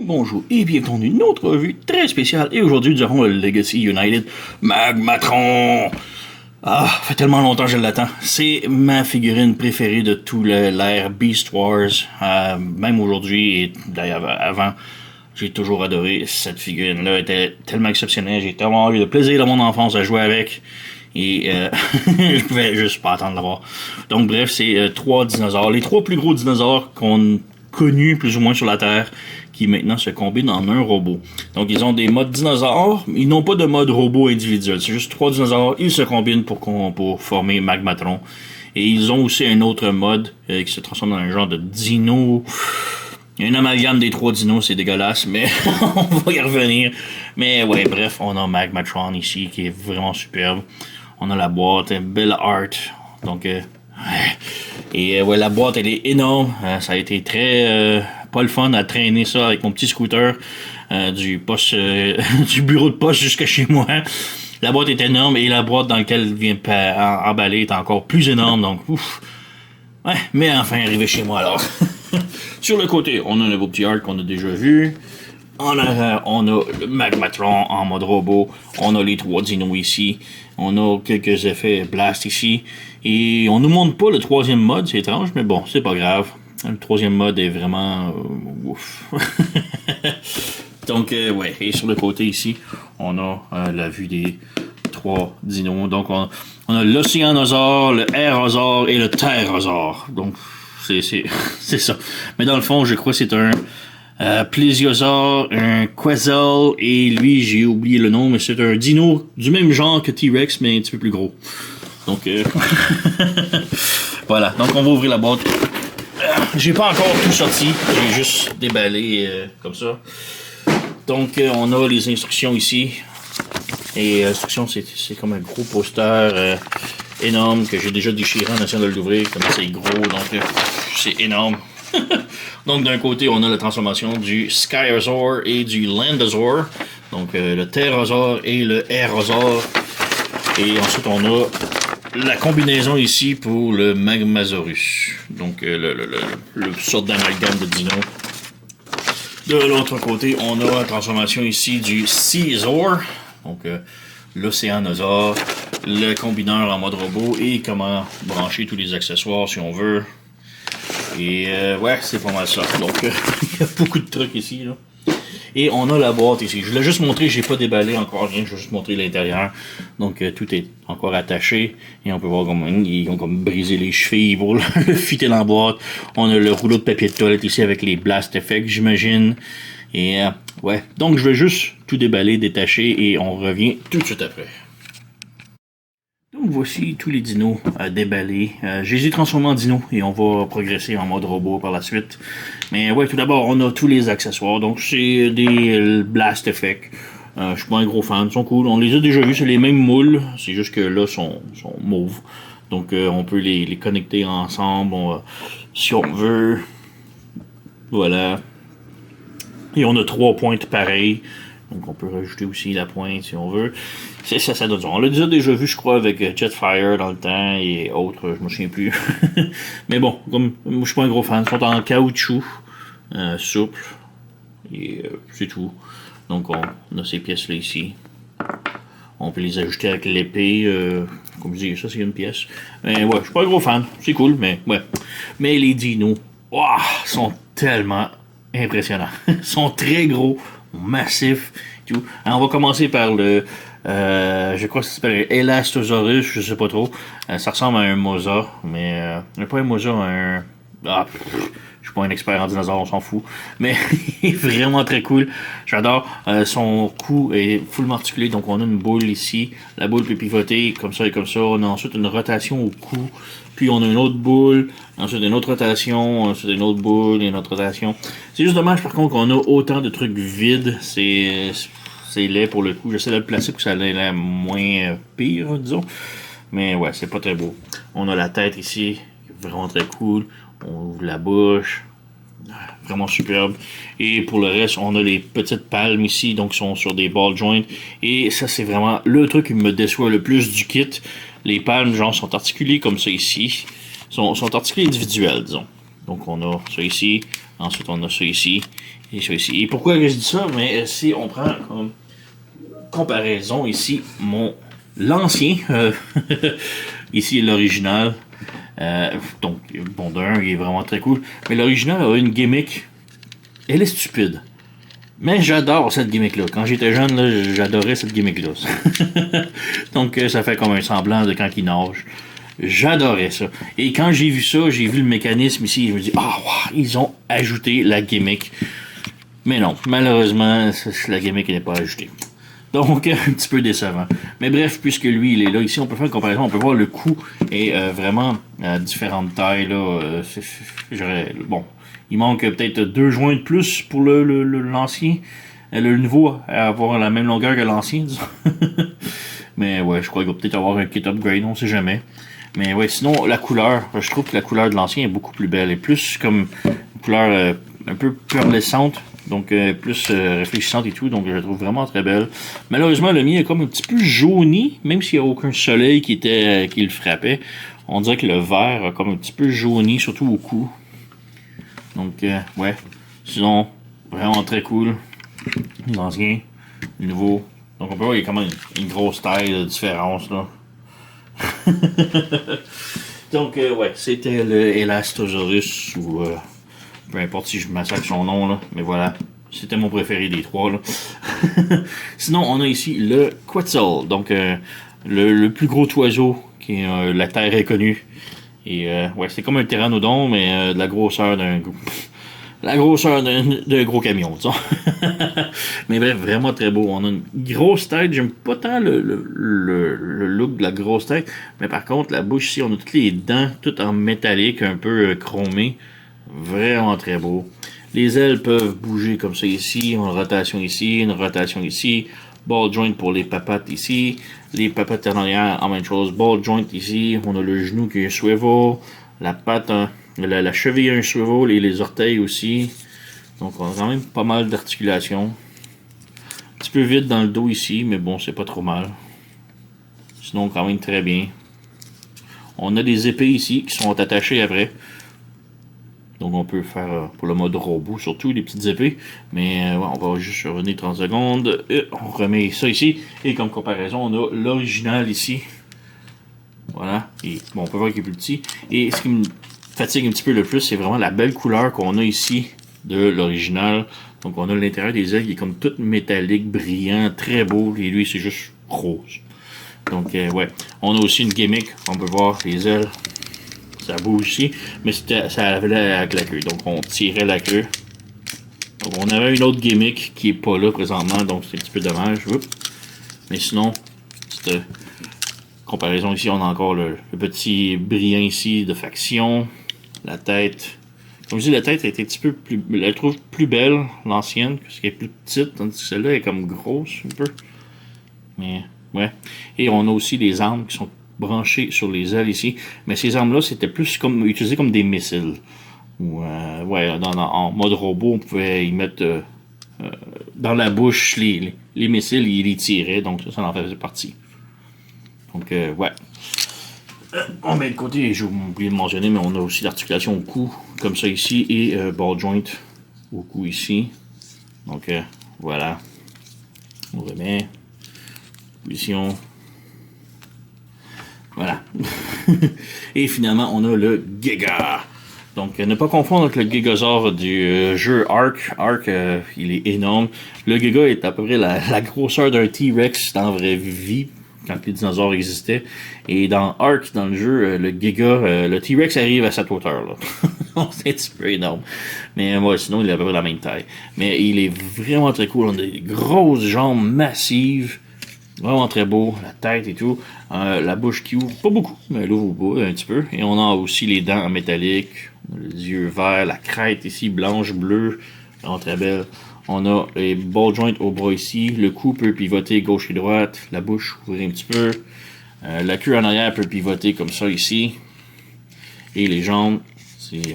Bonjour et bienvenue dans une autre revue très spéciale. Et aujourd'hui, nous avons le Legacy United Magmatron. Ah, fait tellement longtemps que je l'attends. C'est ma figurine préférée de tout l'ère Beast Wars. Même aujourd'hui et d'ailleurs avant, j'ai toujours adoré cette figurine-là. Elle était tellement exceptionnelle. J'ai tellement eu le plaisir de mon enfance à jouer avec. Et je pouvais juste pas attendre de l'avoir. Donc bref, c'est trois dinosaures. Les trois plus gros dinosaures qu'on connus plus ou moins sur la Terre, qui maintenant se combinent en un robot. Donc ils ont des modes dinosaures, ils n'ont pas de mode robot individuel. C'est juste trois dinosaures, ils se combinent pour former Magmatron. Et ils ont aussi un autre mode qui se transforme dans un genre de dino. Il y a un amalgame des trois dinos, c'est dégueulasse, mais on va y revenir. Mais ouais, bref, on a Magmatron ici qui est vraiment superbe. On a la boîte, belle art. Donc, ouais, la boîte, elle est énorme. Ça a été très pas le fun à traîner ça avec mon petit scooter du poste, du bureau de poste jusqu'à chez moi. La boîte est énorme et la boîte dans laquelle elle vient emballer est encore plus énorme. Donc, ouf. Ouais, mais enfin arrivé chez moi alors. Sur le côté, on a le beau petit art qu'on a déjà vu. En arrière, on a le Magmatron en mode robot. On a les trois dinos ici. On a quelques effets blast ici. Et on nous montre pas le troisième mode, c'est étrange, mais bon, c'est pas grave. Le troisième mode est vraiment ouf. Donc, ouais, et sur le côté ici, on a la vue des trois dinos. Donc, on a l'Océanosaure, le Aérosaure et le Terrosaure. Donc, c'est ça. Mais dans le fond, je crois que c'est un Plesiosaure, un Quetzal, et lui, j'ai oublié le nom, mais c'est un dino du même genre que T-Rex, mais un petit peu plus gros. Donc, voilà. Donc, on va ouvrir la boîte. J'ai pas encore tout sorti. J'ai juste déballé comme ça. Donc, on a les instructions ici. Et l'instruction, c'est comme un gros poster énorme que j'ai déjà déchiré en essayant de l'ouvrir. Comme c'est gros, donc c'est énorme. Donc, d'un côté, on a la transformation du Skyosaur et du Landosaur. Donc, le Terrosaur et le Aérosaure. Et ensuite, on a la combinaison ici pour le Magmasaurus. Donc, le sorte d'amalgame de dino. De l'autre côté, on a la transformation ici du Caesar. Donc, l'Océanosaure, le combineur en mode robot et comment brancher tous les accessoires si on veut. Et ouais, c'est pas mal ça. Donc, il y a beaucoup de trucs ici, là. Et on a la boîte ici. Je l'ai juste montré, j'ai pas déballé encore rien, je vais juste montrer l'intérieur. Donc, tout est encore attaché. Et on peut voir comment ils ont comme brisé les chevilles pour le fitter dans la boîte. On a le rouleau de papier de toilette ici avec les blast effects, j'imagine. Et ouais, donc je vais juste tout déballer, détacher et on revient tout de suite après. Donc voici tous les dinos déballés. Je les ai transformés en dinos et on va progresser en mode robot par la suite. Mais ouais, tout d'abord, on a tous les accessoires. Donc c'est des blast effects. Je suis pas un gros fan, ils sont cool. On les a déjà vus, c'est les mêmes moules. C'est juste que là, sont mauves. Donc on peut les connecter ensemble si on veut. Voilà. Et on a 3 pointes pareilles. Donc on peut rajouter aussi la pointe si on veut. C'est ça, ça donne ça. On l'a déjà vu, je crois, avec Jetfire dans le temps et autres, je me souviens plus. Mais bon, comme moi, je suis pas un gros fan. Ils sont en caoutchouc, souple. Et c'est tout. Donc on a ces pièces-là ici. On peut les ajouter avec l'épée. Comme je dis, ça c'est une pièce. Mais ouais, je suis pas un gros fan. C'est cool, mais ouais. Mais les dinos, wow, sont tellement impressionnants. Ils sont très gros, massifs. Tout. Alors, on va commencer par le... je crois que ça s'appelle Elastosaurus, je sais pas trop. Ça ressemble à un Mosa, mais pas un Mosa, un... je suis pas un expert en dinosaures, on s'en fout. Mais il est vraiment très cool. J'adore. Son cou est full articulé, donc on a une boule ici. La boule peut pivoter comme ça et comme ça. On a ensuite une rotation au cou. Puis on a une autre boule. Ensuite une autre rotation. Ensuite une autre boule et une autre rotation. C'est juste dommage par contre qu'on a autant de trucs vides. C'est laid pour le coup. J'essaie de le placer pour que ça ait l'air moins pire, disons. Mais ouais, c'est pas très beau. On a la tête ici, vraiment très cool. On ouvre la bouche. Vraiment superbe. Et pour le reste, on a les petites palmes ici, donc sont sur des ball joints. Et ça, c'est vraiment le truc qui me déçoit le plus du kit. Les palmes, genre, sont articulées comme ça ici. Sont articulées individuelles, disons. Donc, on a ça ici. Ensuite, on a ça ici et ça ici. Et pourquoi je dis ça? Mais si on prend comme comparaison ici, l'ancien, ici l'original. Donc, bon, d'un, il est vraiment très cool. Mais l'original a une gimmick. Elle est stupide. Mais j'adore cette gimmick-là. Quand j'étais jeune, là, j'adorais cette gimmick-là. Donc, ça fait comme un semblant de quand il nage. J'adorais ça. Et quand j'ai vu ça, j'ai vu le mécanisme ici. Je me dis, ah, wow, ils ont ajouté la gimmick. Mais non, malheureusement, la gimmick n'est pas ajoutée. Donc, un petit peu décevant. Mais bref, puisque lui, il est là, ici, on peut faire une comparaison. On peut voir le cou est vraiment à différentes tailles. Là, bon, il manque peut-être 2 joints de plus pour l'ancien. Le nouveau à avoir la même longueur que l'ancien, disons. Mais ouais, je crois qu'il va peut-être avoir un kit upgrade, on sait jamais. Mais ouais, sinon, la couleur, je trouve que la couleur de l'ancien est beaucoup plus belle. Et plus comme une couleur un peu pearlescente. Donc, plus réfléchissante et tout. Donc, je la trouve vraiment très belle. Malheureusement, le mien est comme un petit peu jauni. Même s'il n'y a aucun soleil qui le frappait. On dirait que le vert a comme un petit peu jauni, surtout au cou. Donc, ouais. Sinon, vraiment très cool. L'ancien, le nouveau. Donc, on peut voir qu'il y a quand même une grosse taille de différence, là. Donc, ouais, c'était le Elastosaurus ou... peu importe si je massacre son nom, là. Mais voilà. C'était mon préféré des 3, là. Sinon, on a ici le Quetzal. Donc, le plus gros oiseau qui est la Terre est connue. Et, ouais, c'est comme un pteranodon, mais de la grosseur d'un gros camion, disons. Mais bref, vraiment très beau. On a une grosse tête. J'aime pas tant le look de la grosse tête. Mais par contre, la bouche ici, on a toutes les dents, toutes en métallique, un peu chromées. Vraiment très beau. Les ailes peuvent bouger comme ça ici. On a une rotation ici, une rotation ici. Ball joint pour les papates ici. Les papates en arrière, en même chose. Ball joint ici. On a le genou qui est un swivel. La patte, la cheville a un swivel et les orteils aussi. Donc on a quand même pas mal d'articulations. Un petit peu vide dans le dos ici, mais bon, c'est pas trop mal. Sinon, quand même très bien. On a des épées ici qui sont attachées après. Donc on peut faire pour le mode robot, surtout les petites épées. Mais ouais, on va juste revenir 30 secondes. On remet ça ici. Et comme comparaison, on a l'original ici. Voilà. Et bon, on peut voir qu'il est plus petit. Et ce qui me fatigue un petit peu le plus, c'est vraiment la belle couleur qu'on a ici de l'original. Donc on a l'intérieur des ailes qui est comme tout métallique, brillant, très beau. Et lui, c'est juste rose. Donc ouais. On a aussi une gimmick. On peut voir les ailes. Ça bouge ici, mais ça avait avec la queue. Donc on tirait la queue. Donc on avait une autre gimmick qui est pas là présentement, donc c'est un petit peu dommage. Oups. Mais sinon, cette comparaison ici, on a encore le petit brillant ici de faction. La tête. Comme je dis, la tête a été un petit peu plus. Je la trouve plus belle, l'ancienne, parce qu'elle est plus petite, tandis que celle-là est comme grosse un peu. Mais ouais. Et on a aussi des armes qui sont branchées sur les ailes ici. Mais ces armes-là, c'était plus comme utilisé comme des missiles. Ou ouais, en mode robot, on pouvait y mettre dans la bouche les missiles, ils les tiraient. Donc ça en faisait partie. Donc ouais. On met de côté, j'ai oublié de mentionner, mais on a aussi l'articulation au cou, comme ça ici, et ball joint au cou ici. Donc voilà. On remet. Position. Voilà. Et finalement, on a le Giga. Donc, ne pas confondre avec le Gigasaur du jeu Ark. Ark, il est énorme. Le Giga est à peu près la grosseur d'un T-Rex dans la vraie vie, quand les dinosaures existaient. Et dans Ark, dans le jeu, le Giga, le T-Rex arrive à cette hauteur là. C'est un petit peu énorme. Mais ouais, sinon, il est à peu près la même taille. Mais il est vraiment très cool. On a des grosses jambes massives. Vraiment très beau, la tête et tout. La bouche qui ouvre, pas beaucoup, mais elle ouvre un petit peu. Et on a aussi les dents en métallique, les yeux verts, la crête ici, blanche, bleue, vraiment très belle. On a les ball joints au bras ici, le cou peut pivoter gauche et droite, la bouche ouvrir un petit peu. La queue en arrière peut pivoter comme ça ici. Et les jambes,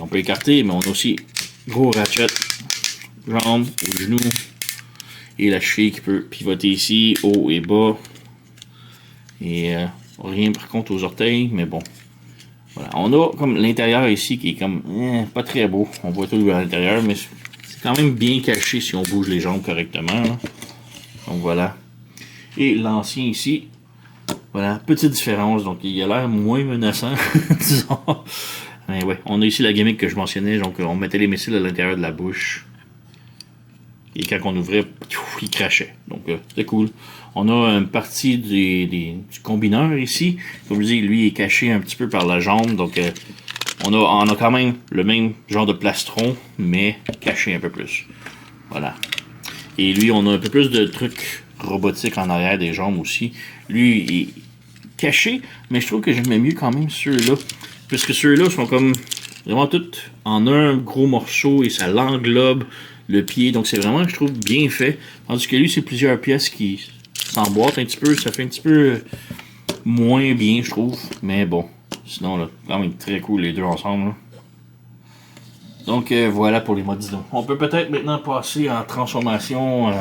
on peut écarter, mais on a aussi gros ratchet, jambes, aux genoux. Et la cheville qui peut pivoter ici, haut et bas. Et rien par contre aux orteils, mais bon. Voilà, on a comme l'intérieur ici qui est comme pas très beau. On voit tout à l'intérieur, mais c'est quand même bien caché si on bouge les jambes correctement. Là. Donc voilà. Et l'ancien ici, voilà, petite différence. Donc il a l'air moins menaçant, disons. Mais ouais, on a ici la gimmick que je mentionnais. Donc on mettait les missiles à l'intérieur de la bouche. Et quand on ouvrait, il crachait. Donc c'est cool. On a une partie du combineur ici. Comme je dis, lui est caché un petit peu par la jambe. Donc on a quand même le même genre de plastron, mais caché un peu plus. Voilà. Et lui, on a un peu plus de trucs robotiques en arrière des jambes aussi. Lui, il est caché, mais je trouve que j'aimais mieux quand même ceux-là. Parce que ceux-là sont comme vraiment tous en un gros morceau et ça l'englobe le pied. Donc c'est vraiment, je trouve, bien fait. Tandis que lui, c'est plusieurs pièces qui s'emboîtent un petit peu. Ça fait un petit peu moins bien, je trouve. Mais bon, sinon, là, quand même très cool les deux ensemble. Là. Donc voilà pour les modes Dino. On peut peut-être maintenant passer en transformation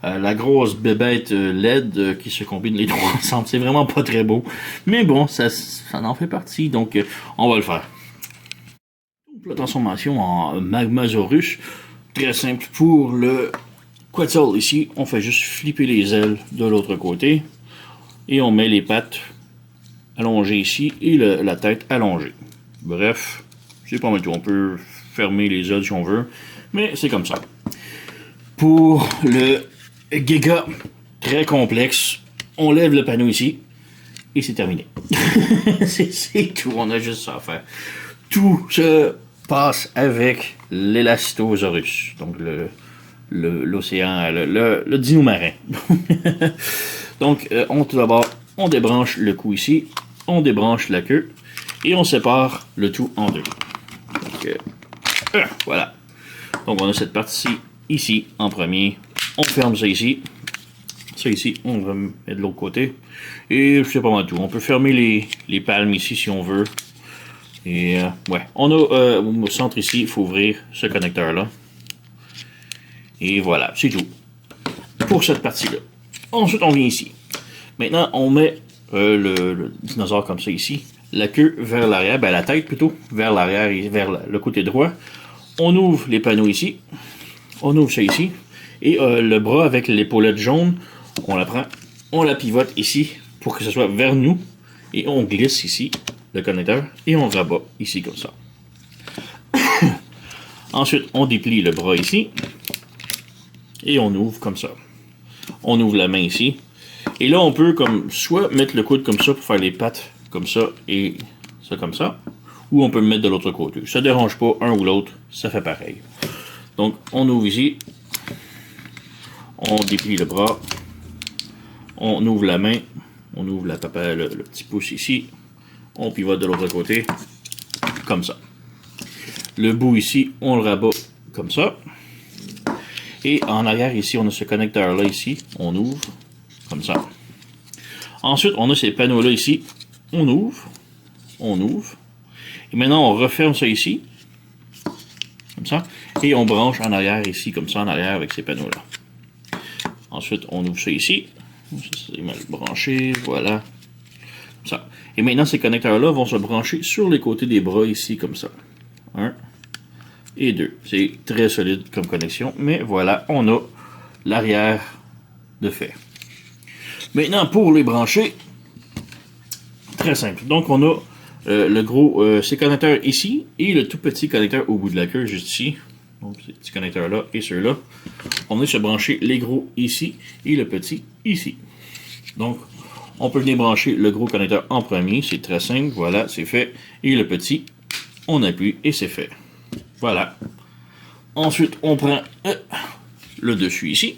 la grosse bébête LED qui se combine les trois ensemble. C'est vraiment pas très beau. Mais bon, ça en fait partie. Donc on va le faire. La transformation en Magmasaurus. Très simple pour le Quetzal ici. On fait juste flipper les ailes de l'autre côté. Et on met les pattes allongées ici et la tête allongée. Bref, c'est pas mal tout. On peut fermer les ailes si on veut, mais c'est comme ça. Pour le Giga, très complexe, on lève le panneau ici et c'est terminé. c'est tout, on a juste ça à faire. Tout se passe avec l'Elastosaurus, donc l'océan, le dino marin. Donc, tout d'abord, on débranche le cou ici, on débranche la queue et on sépare le tout en deux. Donc, voilà. Donc, on a cette partie ici en premier. On ferme ça ici. Ça ici, on va mettre de l'autre côté. Et c'est pas mal tout. On peut fermer les palmes ici si on veut. Et ouais, on a au centre ici, il faut ouvrir ce connecteur-là. Et voilà, c'est tout. Pour cette partie-là. Ensuite, on vient ici. Maintenant, on met le dinosaure comme ça ici. La queue vers l'arrière, ben la tête plutôt, vers l'arrière et vers le côté droit. On ouvre les panneaux ici. On ouvre ça ici. Et le bras avec l'épaulette jaune, on la prend, on la pivote ici pour que ce soit vers nous. Et on glisse ici le connecteur et on rabat ici comme ça. Ensuite, on déplie le bras ici. Et on ouvre comme ça. On ouvre la main ici. Et là, on peut comme soit mettre le coude comme ça pour faire les pattes comme ça et ça comme ça. Ou on peut le mettre de l'autre côté. Ça ne dérange pas, un ou l'autre, ça fait pareil. Donc, on ouvre ici. On déplie le bras. On ouvre la main. On ouvre le petit pouce ici. On pivote de l'autre côté. Comme ça. Le bout ici, on le rabat comme ça. Et en arrière ici, on a ce connecteur-là ici. On ouvre comme ça. Ensuite, on a ces panneaux-là ici. On ouvre. On ouvre. Et maintenant, on referme ça ici. Comme ça. Et on branche en arrière ici, comme ça, en arrière avec ces panneaux-là. Ensuite, on ouvre ça ici. C'est mal branché. Voilà. Comme ça. Et maintenant, ces connecteurs-là vont se brancher sur les côtés des bras ici, comme ça. 1 et 2. C'est très solide comme connexion. Mais voilà, on a l'arrière de fait. Maintenant, pour les brancher, très simple. Donc, on a le gros, ces connecteurs ici et le tout petit connecteur au bout de la queue, juste ici. Donc, ces petits connecteurs-là et ceux-là. On va se brancher les gros ici et le petit ici. Donc, on peut venir brancher le gros connecteur en premier. C'est très simple. Voilà, c'est fait. Et le petit, on appuie et c'est fait. Voilà. Ensuite, on prend le dessus ici.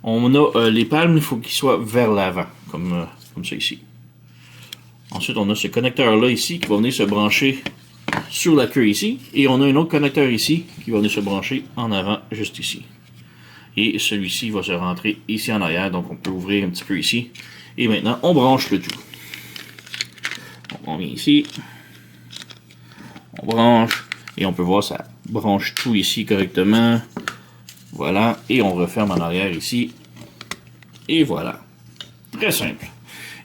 On a les palmes, il faut qu'ils soient vers l'avant, comme ça ici. Ensuite, on a ce connecteur-là ici qui va venir se brancher sur la queue ici. Et on a un autre connecteur ici qui va venir se brancher en avant, juste ici. Et celui-ci va se rentrer ici en arrière, donc on peut ouvrir un petit peu ici. Et maintenant, on branche le tout. Donc, on vient ici. On branche. Et on peut voir, ça branche tout ici correctement. Voilà. Et on referme en arrière ici. Et voilà. Très simple.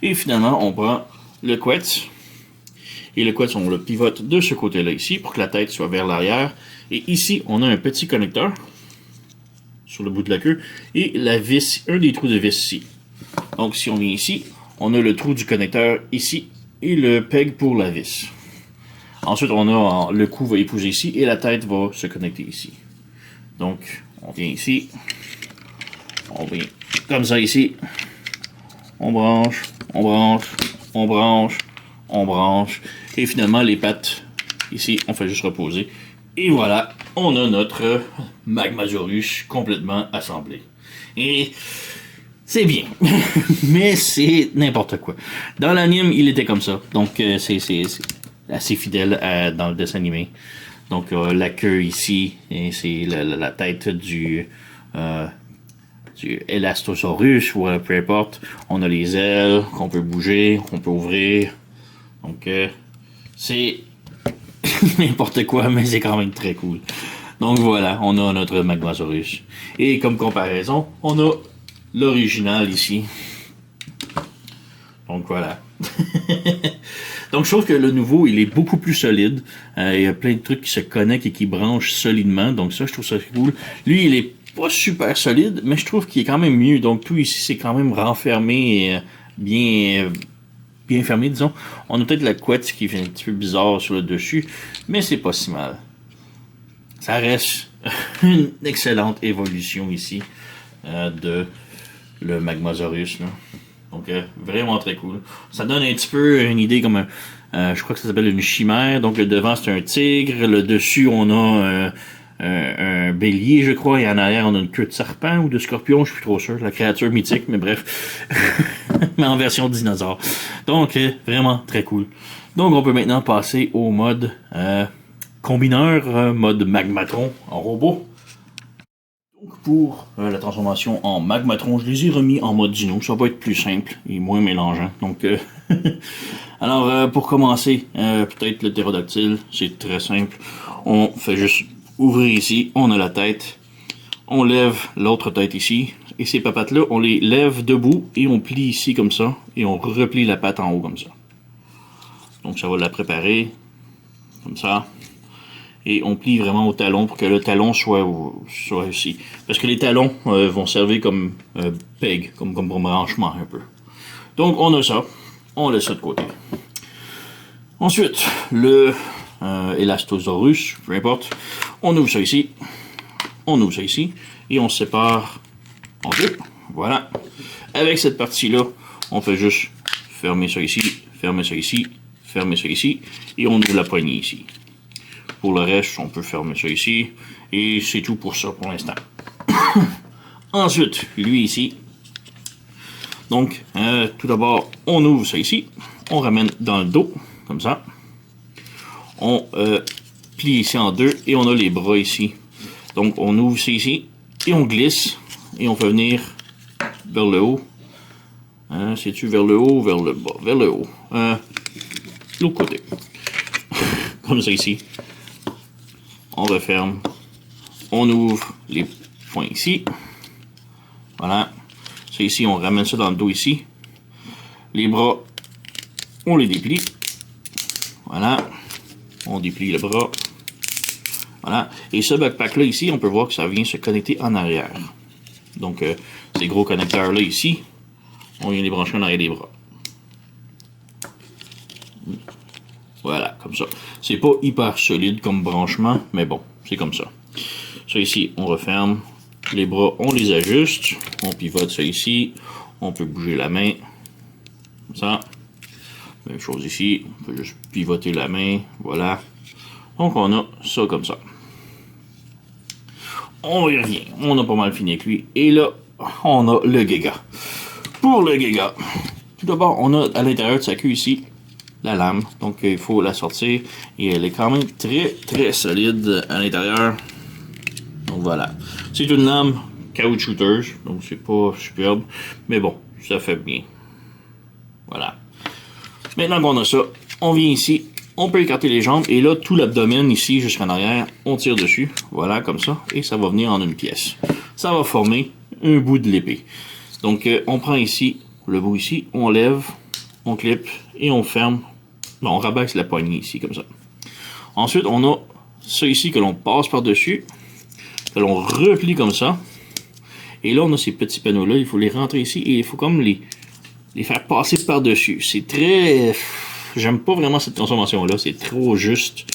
Et finalement, on prend le Quetz. et le quad, on le pivote de ce côté-là ici pour que la tête soit vers l'arrière. Et ici, on a un petit connecteur sur le bout de la queue et la vis, un des trous de vis ici. Donc, si on vient ici, on a le trou du connecteur ici et le peg pour la vis. Ensuite, on a le cou va épouser ici et la tête va se connecter ici. Donc, on vient ici, on vient comme ça ici, on branche, on branche, on branche, on branche, et finalement les pattes ici, on fait juste reposer. Et voilà, on a notre Magmasaurus complètement assemblé. Et c'est bien, mais c'est n'importe quoi. Dans l'anime, il était comme ça, donc c'est assez fidèle dans le dessin animé. Donc la queue ici, et c'est la tête du Elastosaurus, ou peu importe. On a les ailes qu'on peut bouger, qu'on peut ouvrir. Donc c'est n'importe quoi, mais c'est quand même très cool. Donc voilà, on a notre Magmasaurus. Et comme comparaison, on a l'original ici. Donc voilà. Donc je trouve que le nouveau, il est beaucoup plus solide. Il y a plein de trucs qui se connectent et qui branchent solidement. Donc ça, je trouve ça cool. Lui, il est pas super solide, mais je trouve qu'il est quand même mieux. Donc tout ici, c'est quand même renfermé et bien fermé, disons. On a peut-être la couette qui fait un petit peu bizarre sur le dessus, mais c'est pas si mal. Ça reste une excellente évolution ici de le Magmasaurus, là. Donc, vraiment très cool. Ça donne un petit peu une idée comme je crois que ça s'appelle une chimère. Donc, le devant, c'est un tigre. Le dessus, on a un bélier, je crois. Et en arrière, on a une queue de serpent ou de scorpion. Je suis plus trop sûr. La créature mythique, mais bref. Mais en version dinosaure. Donc, vraiment très cool. Donc, on peut maintenant passer au mode combineur, mode Magmatron en robot. Pour la transformation en Magmatron, je les ai remis en mode dino. Ça va être plus simple et moins mélangeant. Donc, alors, pour commencer, peut-être le ptérodactyle, c'est très simple. On fait juste ouvrir ici, on a la tête. On lève l'autre tête ici. Et ces papates-là, on les lève debout et on plie ici comme ça. Et on replie la patte en haut comme ça. Donc, ça va la préparer comme ça. Et on plie vraiment au talon pour que le talon soit ici. Parce que les talons vont servir comme peg, comme branchement un peu. Donc on a ça. On laisse ça de côté. Ensuite, le Elastosaurus, peu importe. On ouvre ça ici. On ouvre ça ici. Et on sépare en deux. Voilà. Avec cette partie-là, on fait juste fermer ça ici, fermer ça ici, fermer ça ici. Et on ouvre la poignée ici. Pour le reste, on peut fermer ça ici. Et c'est tout pour ça pour l'instant. Ensuite, lui ici. Donc, tout d'abord, on ouvre ça ici. On ramène dans le dos, comme ça. On plie ici en deux et on a les bras ici. Donc, on ouvre ça ici et on glisse. Et on fait venir vers le haut. C'est-tu vers le haut ou vers le bas? Vers le haut. L'autre côté. Comme ça ici. On referme, on ouvre les points ici, voilà, ça ici, on ramène ça dans le dos ici, les bras, on les déplie, voilà, on déplie le bras, voilà, et ce backpack là ici, on peut voir que ça vient se connecter en arrière, donc ces gros connecteurs là ici, on vient les brancher en arrière des bras. Voilà, comme ça. C'est pas hyper solide comme branchement, mais bon, c'est comme ça. Ça ici, on referme. Les bras, on les ajuste. On pivote ça ici. On peut bouger la main. Comme ça. Même chose ici. On peut juste pivoter la main. Voilà. Donc, on a ça comme ça. On y revient. On a pas mal fini avec lui. Et là, on a le Giga. Pour le Giga, tout d'abord, on a à l'intérieur de sa queue ici la lame, donc il faut la sortir et elle est quand même très solide à l'intérieur. Donc voilà, c'est une lame caoutchouteuse, donc c'est pas superbe, mais bon, ça fait bien. Voilà. Maintenant qu'on a ça, on vient ici, on peut écarter les jambes et là tout l'abdomen ici jusqu'en arrière, on tire dessus, voilà comme ça, et ça va venir en une pièce. Ça va former un bout de l'épée. Donc on prend ici le bout ici, on lève, on clip et on ferme Là, on rabaisse la poignée ici, comme ça. Ensuite, on a ça ici que l'on passe par-dessus, que l'on replie comme ça. Et là, on a ces petits panneaux-là, il faut les rentrer ici et il faut comme les faire passer par-dessus. C'est très... J'aime pas vraiment cette consommation-là, c'est trop juste.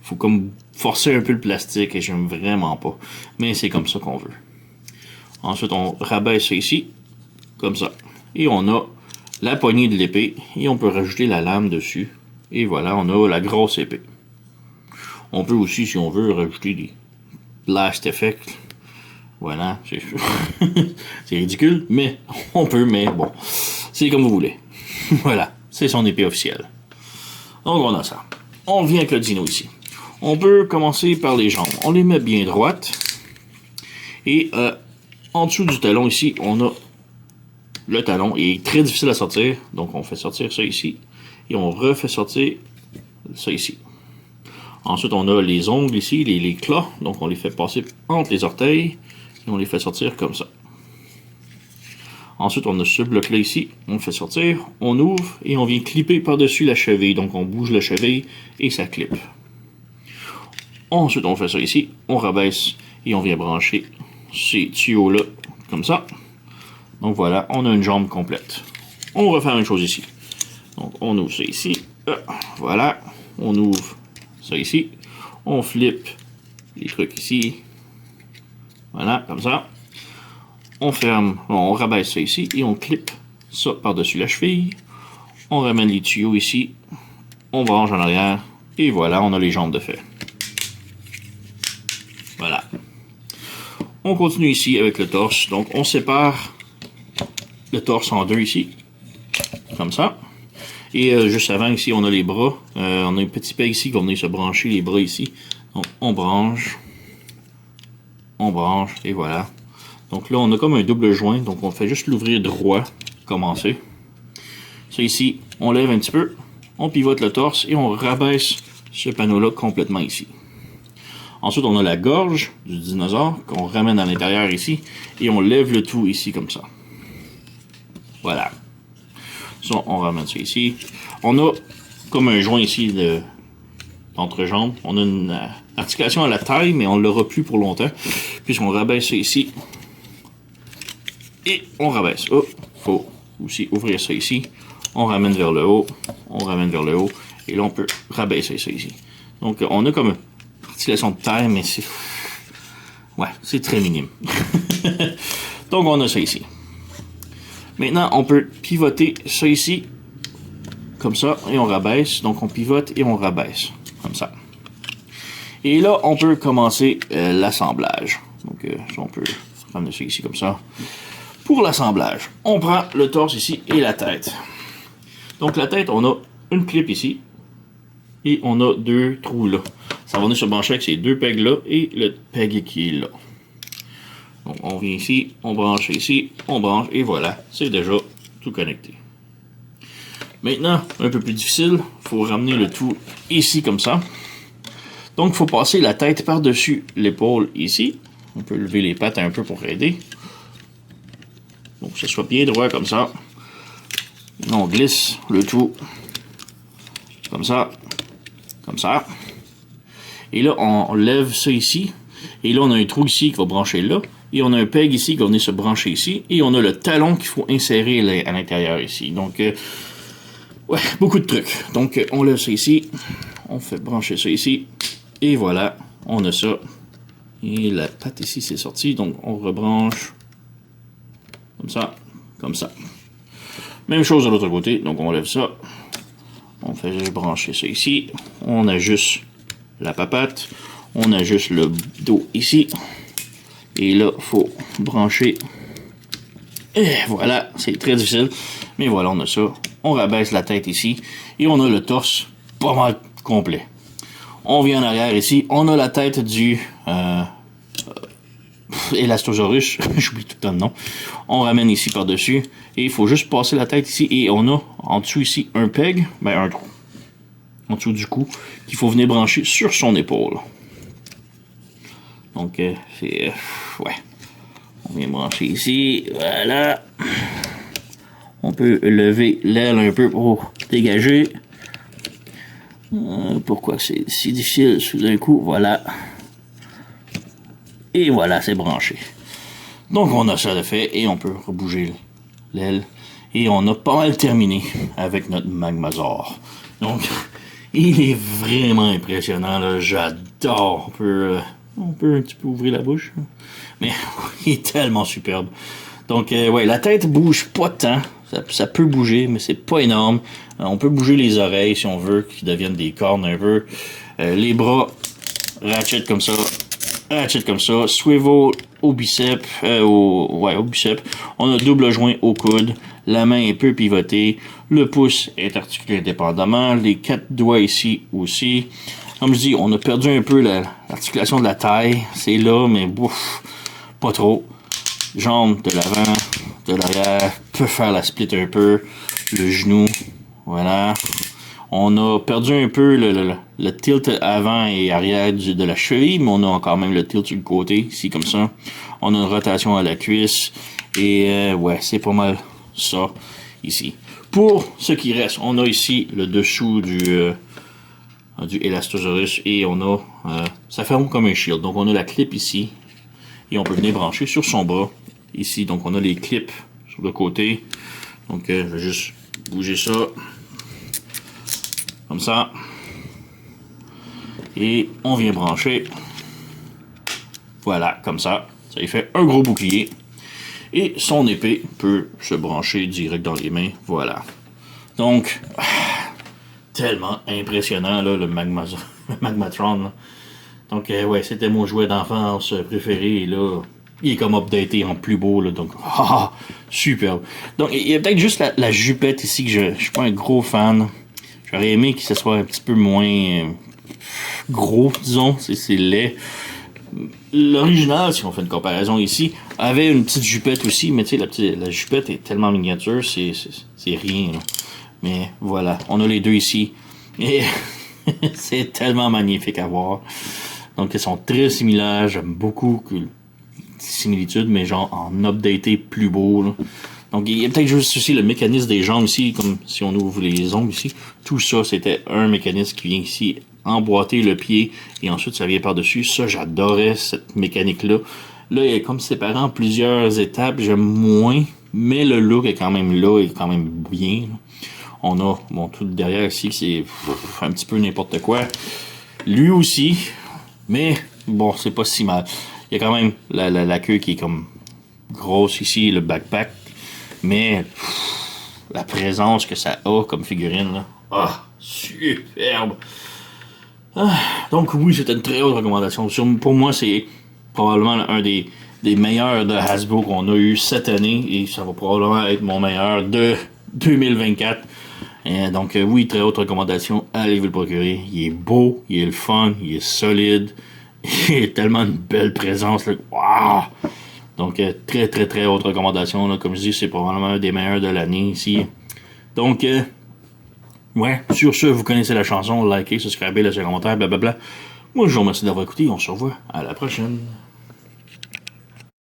Il faut comme forcer un peu le plastique et j'aime vraiment pas. Mais c'est comme ça qu'on veut. Ensuite, on rabaisse ça ici, comme ça. Et on a la poignée de l'épée et on peut rajouter la lame dessus. Et voilà, on a la grosse épée. On peut aussi, si on veut, rajouter des blast effects. Voilà, c'est ridicule, mais on peut, mais bon, c'est comme vous voulez. Voilà, c'est son épée officielle. Donc on a ça. On vient avec le dino ici. On peut commencer par les jambes. On les met bien droites. Et en dessous du talon ici, on a le talon. Il est très difficile à sortir, donc on fait sortir ça ici. Et on refait sortir ça ici. Ensuite, on a les ongles ici, les claws. Donc on les fait passer entre les orteils. Et on les fait sortir comme ça. Ensuite, on a ce bloc-là ici. On le fait sortir, on ouvre et on vient clipper par-dessus la cheville. Donc, on bouge la cheville et ça clippe. Ensuite, on fait ça ici. On rabaisse et on vient brancher ces tuyaux-là comme ça. Donc, voilà, on a une jambe complète. On va faire une chose ici. Donc, on ouvre ça ici. Voilà, on ouvre ça ici. On flippe les trucs ici. Voilà, comme ça. On ferme, on rabaisse ça ici et on clippe ça par-dessus la cheville. On ramène les tuyaux ici. On branche en arrière. Et voilà, on a les jambes de fait. Voilà. On continue ici avec le torse. Donc, on sépare le torse en deux ici. Comme ça. Et juste avant, ici, on a les bras. On a un petit peg ici qu'on venait se brancher les bras ici. Donc, on branche. On branche, et voilà. Donc là, on a comme un double joint, donc on fait juste l'ouvrir droit, commencer. Ça ici, on lève un petit peu, on pivote le torse et on rabaisse ce panneau-là complètement ici. Ensuite, on a la gorge du dinosaure qu'on ramène à l'intérieur ici et on lève le tout ici comme ça. Voilà. Ça, on ramène ça ici. On a comme un joint ici d'entrejambe. On a une articulation à la taille, mais on ne l'aura plus pour longtemps. Puisqu'on rabaisse ça ici. Et on rabaisse. Oh, faut aussi ouvrir ça ici. On ramène vers le haut. On ramène vers le haut. Et là, on peut rabaisser ça ici. Donc, on a comme une articulation de taille, mais c'est... Ouais, c'est très minime. Donc, on a ça ici. Maintenant, on peut pivoter ça ici. Comme ça. Et on rabaisse. Donc, on pivote et on rabaisse. Comme ça. Et là, on peut commencer l'assemblage. Donc, on peut ramener ça ici comme ça. Pour l'assemblage, on prend le torse ici et la tête. Donc, la tête, on a une clip ici. Et on a deux trous là. Ça va venir se brancher avec ces deux pegs là et le peg qui est là. Donc, on vient ici, on branche ici, on branche et voilà. C'est déjà tout connecté. Maintenant, un peu plus difficile, il faut ramener le tout ici comme ça. Donc, il faut passer la tête par-dessus l'épaule ici. On peut lever les pattes un peu pour aider. Donc, que ce soit bien droit comme ça. On glisse le tout. Comme ça. Comme ça. Et là, on lève ça ici. Et là, on a un trou ici qui va brancher là. Et on a un peg ici qui va venir se brancher ici. Et on a le talon qu'il faut insérer à l'intérieur ici. Donc, ouais, beaucoup de trucs. Donc, on lève ça ici. On fait brancher ça ici. Et voilà, on a ça. Et la patte ici, c'est sorti. Donc, on rebranche. Comme ça. Comme ça. Même chose de l'autre côté. Donc, on lève ça. On fait juste brancher ça ici. On ajuste la papate. On ajuste le dos ici. Et là, il faut brancher. Et voilà, c'est très difficile. Mais voilà, on a ça. On rabaisse la tête ici. Et on a le torse pas mal complet. On vient en arrière ici. On a la tête du Elastosaurus. J'oublie tout le temps le nom. On ramène ici par-dessus. Et il faut juste passer la tête ici. Et on a en dessous ici un peg. Ben un trou. En dessous du cou. Qu'il faut venir brancher sur son épaule. Donc, c'est... ouais. On vient brancher ici. Voilà. On peut lever l'aile un peu pour dégager. Pourquoi c'est si difficile sous un coup? Voilà. Et voilà, c'est branché. Donc on a ça de fait et on peut rebouger l'aile. Et on a pas mal terminé avec notre Magmasaur. Donc, il est vraiment impressionnant, là. J'adore. On peut un petit peu ouvrir la bouche. Mais il est tellement superbe. Donc, ouais, la tête bouge pas tant. Ça peut bouger, mais c'est pas énorme. On peut bouger les oreilles si on veut, qui deviennent des cornes un peu. Les bras, ratchet comme ça. Ratchet comme ça. Swivel au bicep. Au bicep. On a double joint au coude. La main est peu pivotée. Le pouce est articulé indépendamment. Les 4 doigts ici aussi. Comme je dis, on a perdu un peu l'articulation de la taille. C'est là, mais bouf, pas trop. Jambes de l'avant, de l'arrière. Peut faire la split un peu. Le genou. Voilà. On a perdu un peu le tilt avant et arrière de la cheville, mais on a quand même le tilt sur le côté, ici comme ça. On a une rotation à la cuisse. Et ouais, c'est pas mal ça ici. Pour ce qui reste, on a ici le dessous du Elastosaurus et on a ça fait comme un shield. Donc on a la clip ici et on peut venir brancher sur son bras ici. Donc on a les clips sur le côté. Donc je vais juste bouger ça comme ça et on vient brancher. Voilà, comme ça. Ça lui fait un gros bouclier. Et son épée peut se brancher direct dans les mains. Voilà. Donc, tellement impressionnant, là, le Magmatron. Là. Donc, ouais, c'était mon jouet d'enfance préféré. Et là, il est comme updaté en plus beau. Là, donc, superbe. Donc, il y a peut-être juste la jupette ici que je suis pas un gros fan. J'aurais aimé que ce soit un petit peu moins gros, disons. C'est laid. L'original, si on fait une comparaison ici, avait une petite jupette aussi, mais tu sais, la jupette est tellement miniature, c'est rien. Là. Mais voilà, on a les deux ici. Et c'est tellement magnifique à voir. Donc, ils sont très similaires. J'aime beaucoup les similitudes, mais genre en updaté plus beau. Là. Donc, il y a peut-être juste aussi le mécanisme des jambes ici, comme si on ouvre les ongles ici. Tout ça, c'était un mécanisme qui vient ici emboîter le pied et ensuite ça vient par-dessus. Ça, j'adorais cette mécanique-là. Là, il est comme séparé en plusieurs étapes. J'aime moins, mais le look est quand même là, est quand même bien. Là. On a, bon, tout derrière ici, c'est un petit peu n'importe quoi. Lui aussi, mais bon, c'est pas si mal. Il y a quand même la queue qui est comme grosse ici, le backpack. Mais la présence que ça a comme figurine, là. Ah, superbe! Donc oui, c'était une très haute recommandation. Pour moi, c'est probablement un des meilleurs de Hasbro qu'on a eu cette année et ça va probablement être mon meilleur de 2024. Et donc oui, très haute recommandation. Allez vous le procurer. Il est beau, il est le fun, il est solide. Il a tellement une belle présence. Là. Wow! Donc très très très haute recommandation. Là. Comme je dis, c'est probablement un des meilleurs de l'année ici. Donc ouais, sur ce, vous connaissez la chanson, likez, subscribez, laissez un commentaire, blablabla. Moi, je vous remercie d'avoir écouté, on se revoit à la prochaine.